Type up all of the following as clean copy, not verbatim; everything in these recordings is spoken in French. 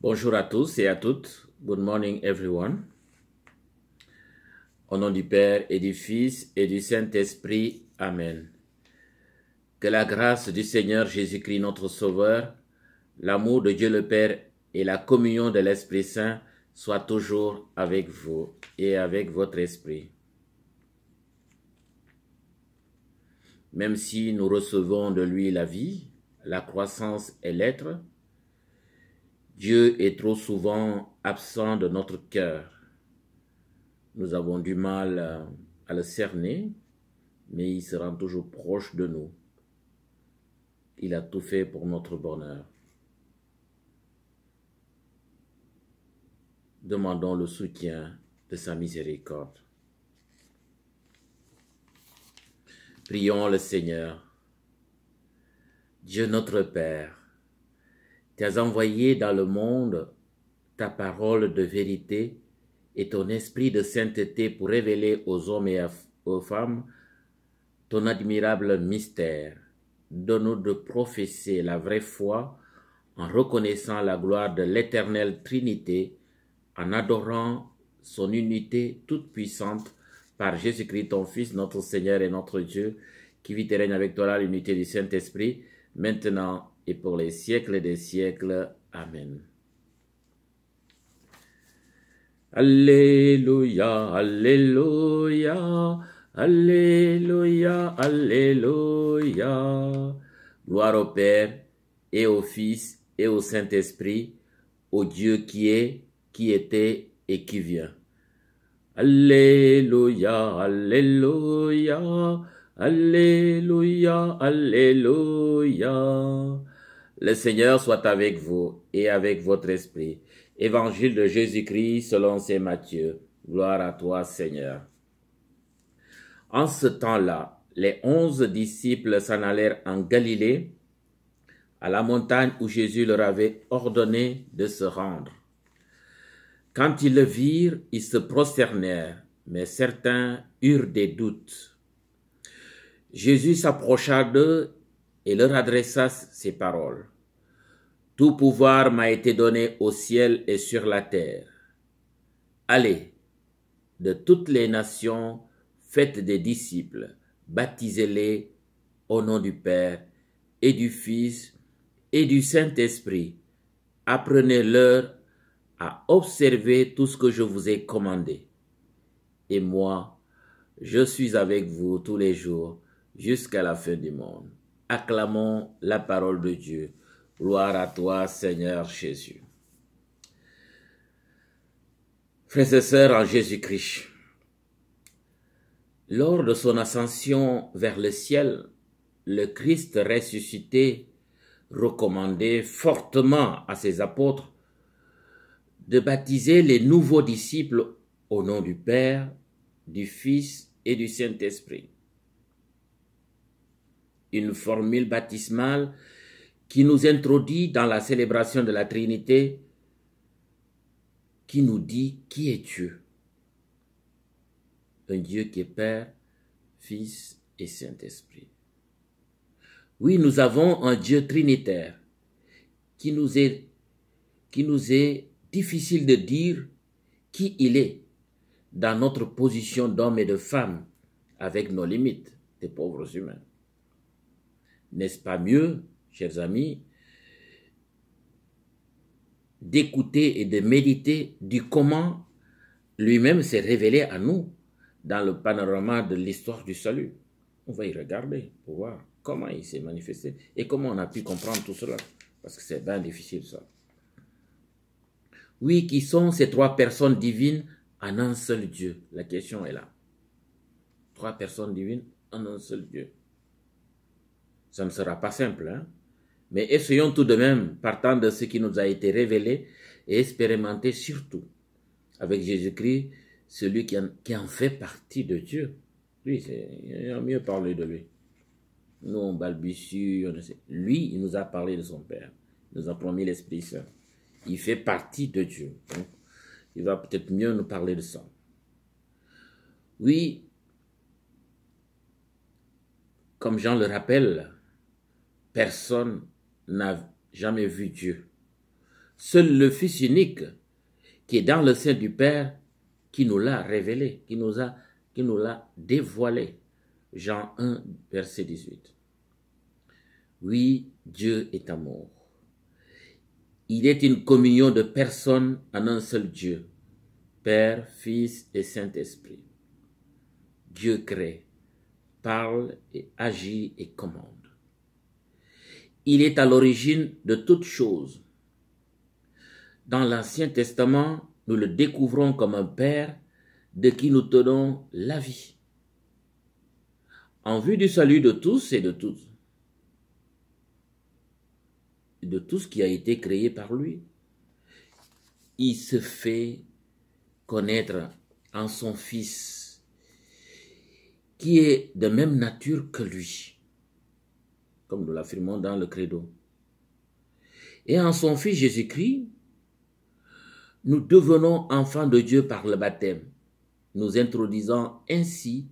Bonjour à tous et à toutes. Good morning everyone. Au nom du Père et du Fils et du Saint-Esprit. Amen. Que la grâce du Seigneur Jésus-Christ notre Sauveur, l'amour de Dieu le Père et la communion de l'Esprit Saint soient toujours avec vous et avec votre esprit. Même si nous recevons de lui la vie, la croissance et l'être, Dieu est trop souvent absent de notre cœur. Nous avons du mal à le cerner, mais il se rend toujours proche de nous. Il a tout fait pour notre bonheur. Demandons le soutien de sa miséricorde. Prions le Seigneur. Dieu notre Père, tu as envoyé dans le monde ta parole de vérité et ton esprit de sainteté pour révéler aux hommes et aux femmes ton admirable mystère. Donne-nous de professer la vraie foi en reconnaissant la gloire de l'éternelle Trinité, en adorant son unité toute puissante par Jésus-Christ, ton Fils, notre Seigneur et notre Dieu, qui vit et règne avec toi dans l'unité du Saint-Esprit, maintenant et pour les siècles des siècles. Amen. Alléluia, Alléluia, Alléluia, Alléluia. Gloire au Père et au Fils et au Saint-Esprit, au Dieu qui est, qui était et qui vient. Alléluia, Alléluia, Alléluia, Alléluia. Le Seigneur soit avec vous et avec votre esprit. Évangile de Jésus-Christ selon saint Matthieu. Gloire à toi, Seigneur. En ce temps-là, les 11 disciples s'en allèrent en Galilée, à la montagne où Jésus leur avait ordonné de se rendre. Quand ils le virent, ils se prosternèrent, mais certains eurent des doutes. Jésus s'approcha d'eux et leur adressa ces paroles. « Tout pouvoir m'a été donné au ciel et sur la terre. Allez, de toutes les nations, faites des disciples, baptisez-les au nom du Père et du Fils et du Saint-Esprit. Apprenez-leur à observer tout ce que je vous ai commandé. Et moi, je suis avec vous tous les jours jusqu'à la fin du monde. » Acclamons la parole de Dieu. Gloire à toi, Seigneur Jésus. Frères et sœurs en Jésus-Christ, lors de son ascension vers le ciel, le Christ ressuscité recommandait fortement à ses apôtres de baptiser les nouveaux disciples au nom du Père, du Fils et du Saint-Esprit. Une formule baptismale qui nous introduit dans la célébration de la Trinité, qui nous dit qui est Dieu. Un Dieu qui est Père, Fils et Saint-Esprit. Oui, nous avons un Dieu trinitaire qui nous est difficile de dire qui il est dans notre position d'homme et de femme, avec nos limites, des pauvres humains. N'est-ce pas mieux, chers amis, d'écouter et de méditer du comment lui-même s'est révélé à nous dans le panorama de l'histoire du salut? On va y regarder pour voir comment il s'est manifesté et comment on a pu comprendre tout cela, parce que c'est bien difficile ça. Oui, qui sont ces trois personnes divines en un seul Dieu? La question est là. Trois personnes divines en un seul Dieu. Ça ne sera pas simple, hein? Mais essayons tout de même, partant de ce qui nous a été révélé, et expérimenter surtout avec Jésus-Christ, celui qui en fait partie de Dieu. Lui, il a mieux parlé de lui. Nous, on balbutie, on sait. Lui, il nous a parlé de son Père. Il nous a promis l'Esprit Saint. Il fait partie de Dieu. Donc, il va peut-être mieux nous parler de ça. Oui, comme Jean le rappelle, personne n'a jamais vu Dieu. Seul le Fils unique qui est dans le sein du Père qui nous l'a révélé, qui nous l'a dévoilé. Jean 1, verset 18. Oui, Dieu est amour. Il est une communion de personnes en un seul Dieu, Père, Fils et Saint-Esprit. Dieu crée, parle et agit et commande. Il est à l'origine de toutes choses. Dans l'Ancien Testament, nous le découvrons comme un Père de qui nous tenons la vie, en vue du salut de tous et de toutes, de tout ce qui a été créé par lui. Il se fait connaître en son Fils, qui est de même nature que lui, comme nous l'affirmons dans le credo. Et en son Fils Jésus-Christ, nous devenons enfants de Dieu par le baptême, nous introduisant ainsi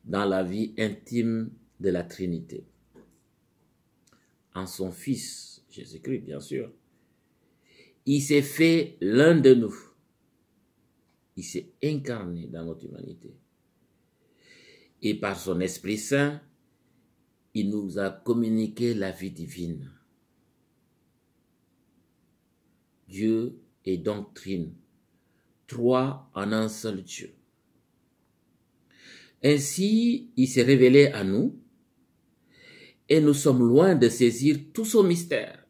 dans la vie intime de la Trinité. En son Fils Jésus-Christ, bien sûr, il s'est fait l'un de nous. Il s'est incarné dans notre humanité. Et par son Esprit Saint, il nous a communiqué la vie divine. Dieu et doctrine, trois en un seul Dieu. Ainsi, il s'est révélé à nous et nous sommes loin de saisir tout son mystère,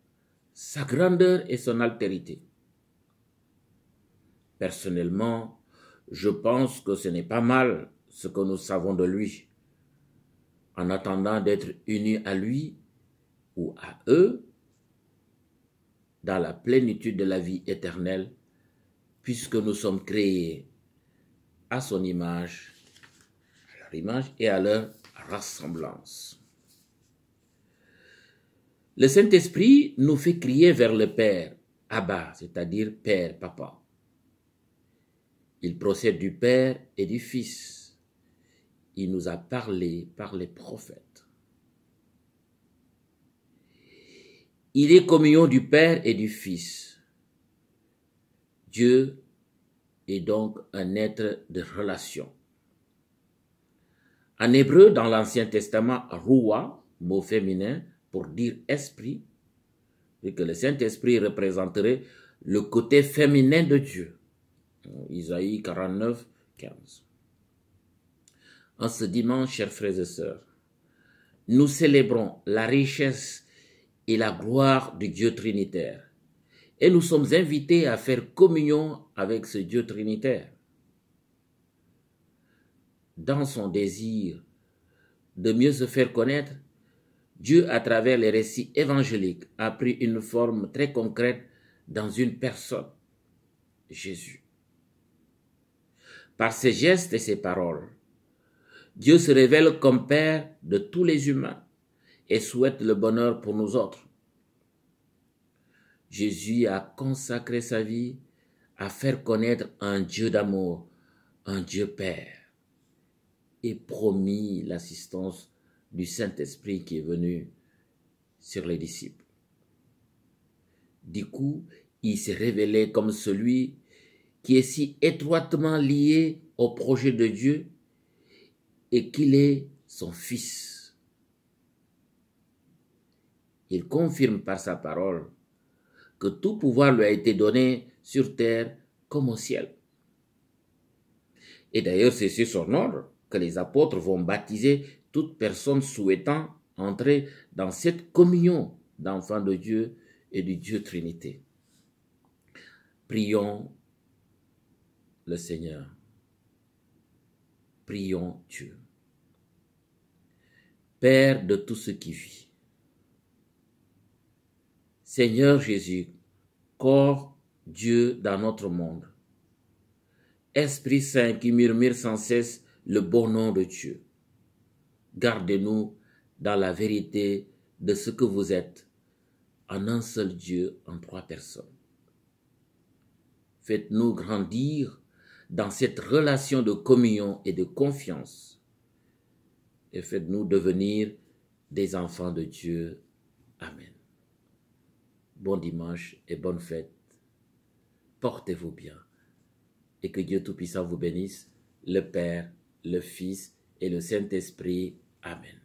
sa grandeur et son altérité. Personnellement, je pense que ce n'est pas mal ce que nous savons de lui, en attendant d'être unis à lui ou à eux dans la plénitude de la vie éternelle, puisque nous sommes créés à son image, à leur image et à leur ressemblance. Le Saint-Esprit nous fait crier vers le Père, Abba, c'est-à-dire Père, Papa. Il procède du Père et du Fils. Il nous a parlé par les prophètes. Il est communion du Père et du Fils. Dieu est donc un être de relation. En hébreu, dans l'Ancien Testament, Roua, mot féminin pour dire esprit, et que le Saint-Esprit représenterait le côté féminin de Dieu. Isaïe 49, 15. En ce dimanche, chers frères et sœurs, nous célébrons la richesse et la gloire du Dieu trinitaire. Et nous sommes invités à faire communion avec ce Dieu trinitaire. Dans son désir de mieux se faire connaître, Dieu, à travers les récits évangéliques, a pris une forme très concrète dans une personne, Jésus. Par ses gestes et ses paroles, Dieu se révèle comme Père de tous les humains et souhaite le bonheur pour nous autres. Jésus a consacré sa vie à faire connaître un Dieu d'amour, un Dieu Père, et promis l'assistance du Saint-Esprit qui est venu sur les disciples. Du coup, il s'est révélé comme celui qui est si étroitement lié au projet de Dieu et qu'il est son Fils. Il confirme par sa parole que tout pouvoir lui a été donné sur terre comme au ciel. Et d'ailleurs, c'est sur son ordre que les apôtres vont baptiser toute personne souhaitant entrer dans cette communion d'enfants de Dieu et du Dieu Trinité. Prions le Seigneur. Prions Dieu. Père de tout ce qui vit. Seigneur Jésus, corps Dieu dans notre monde. Esprit Saint qui murmure sans cesse le bon nom de Dieu. Gardez-nous dans la vérité de ce que vous êtes, en un seul Dieu, en trois personnes. Faites-nous grandir dans cette relation de communion et de confiance, et faites-nous devenir des enfants de Dieu. Amen. Bon dimanche et bonne fête portez-vous bien. Et que Dieu Tout-Puissant vous bénisse, le Père, le Fils et le Saint-Esprit. Amen.